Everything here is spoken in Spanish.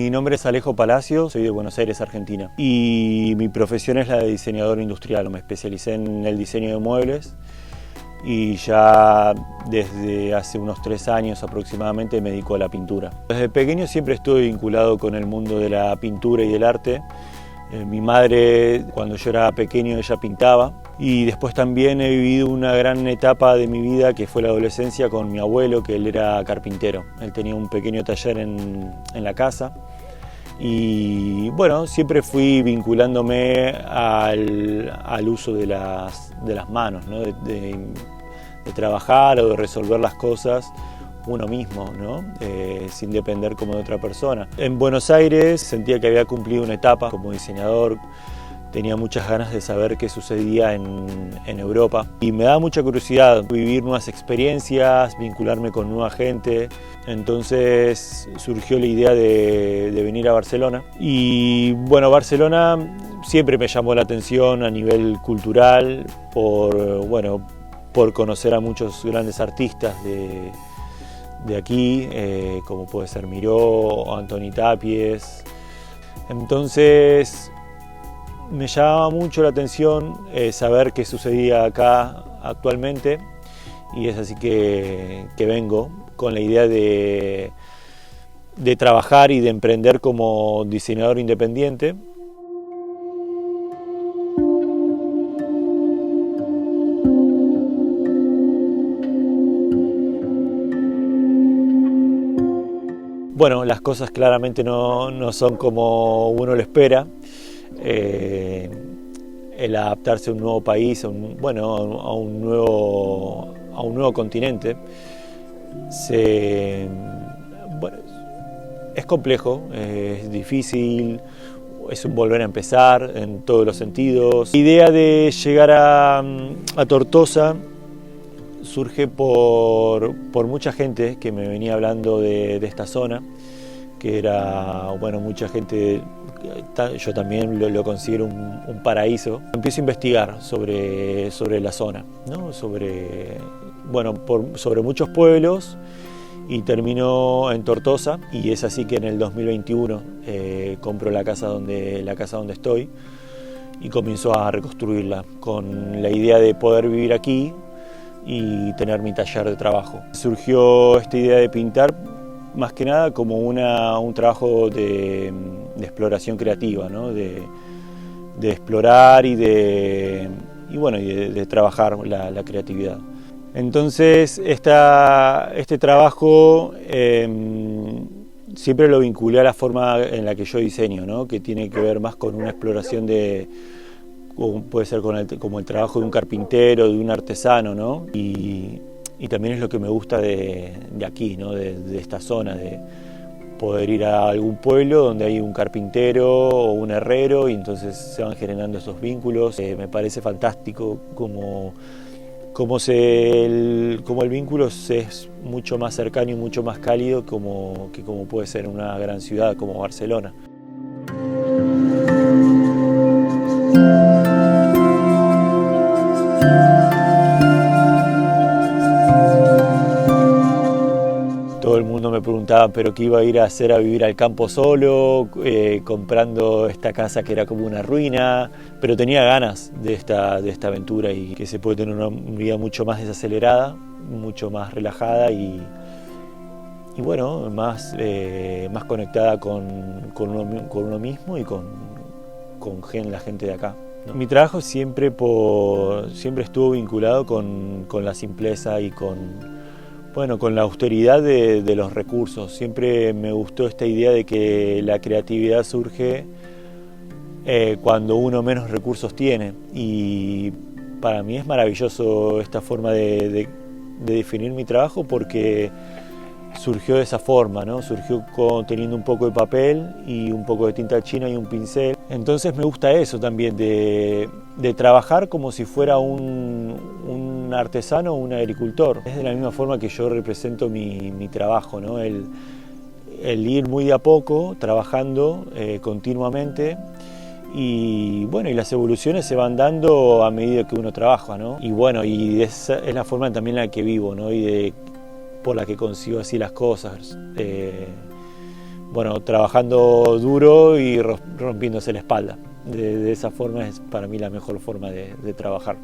Mi nombre es Alejo Palacio, soy de Buenos Aires, Argentina. Y mi profesión es la de diseñador industrial. Me especialicé en el diseño de muebles y ya desde hace unos 3 años aproximadamente me dedico a la pintura. Desde pequeño siempre estuve vinculado con el mundo de la pintura y del arte. Mi madre, cuando yo era pequeño, ella pintaba. Y después también he vivido una gran etapa de mi vida que fue la adolescencia con mi abuelo, que él era carpintero. Él tenía un pequeño taller en la casa. Y bueno, siempre fui vinculándome al uso de las manos, ¿no? de trabajar o de resolver las cosas uno mismo, ¿no? Sin depender como de otra persona. En Buenos Aires sentía que había cumplido una etapa como diseñador. Tenía muchas ganas de saber qué sucedía en Europa y me daba mucha curiosidad vivir nuevas experiencias, vincularme con nueva gente. Entonces surgió la idea de venir a Barcelona y bueno, Barcelona siempre me llamó la atención a nivel cultural por conocer a muchos grandes artistas de aquí, como puede ser Miró o Antoni Tàpies. Entonces me llamaba mucho la atención saber qué sucedía acá actualmente y es así que vengo con la idea de trabajar y de emprender como diseñador independiente. Bueno, las cosas claramente no son como uno lo espera. El adaptarse a un nuevo país, a un nuevo continente, es complejo, es difícil, es un volver a empezar en todos los sentidos. La idea de llegar a Tortosa surge por mucha gente que me venía hablando de esta zona, que era, mucha gente, yo también lo considero un paraíso. Empiezo a investigar sobre la zona, ¿no? sobre muchos pueblos y termino en Tortosa y es así que en el 2021 compro la casa donde estoy y comienzo a reconstruirla con la idea de poder vivir aquí y tener mi taller de trabajo. Surgió esta idea de pintar más que nada como un trabajo de exploración creativa, ¿no? de explorar y de trabajar la creatividad. Entonces este trabajo siempre lo vinculé a la forma en la que yo diseño, ¿no? Que tiene que ver más con una exploración puede ser como el trabajo de un carpintero, de un artesano, ¿no? Y también es lo que me gusta de aquí, ¿no? de esta zona, de poder ir a algún pueblo donde hay un carpintero o un herrero y entonces se van generando esos vínculos. Me parece fantástico como el vínculo es mucho más cercano y mucho más cálido como puede ser una gran ciudad como Barcelona. Todo el mundo me preguntaba pero qué iba a ir a hacer a vivir al campo solo, comprando esta casa que era como una ruina, pero tenía ganas de esta aventura y que se puede tener una vida mucho más desacelerada, mucho más relajada y más conectada con uno mismo y con la gente de acá, ¿no? Mi trabajo siempre estuvo vinculado con la simpleza y con la austeridad de los recursos. Siempre me gustó esta idea de que la creatividad surge cuando uno menos recursos tiene y para mí es maravilloso esta forma de definir mi trabajo porque surgió de esa forma, ¿no? Surgió teniendo un poco de papel y un poco de tinta china y un pincel. Entonces me gusta eso también, de trabajar como si fuera un artesano o un agricultor. Es de la misma forma que yo represento mi trabajo, ¿no? El ir muy de a poco, trabajando continuamente y las evoluciones se van dando a medida que uno trabaja, ¿no? Y esa es la forma también en la que vivo, ¿no? Por la que consigo así las cosas. bueno, trabajando duro y rompiéndose la espalda. De esa forma es para mí la mejor forma de trabajar.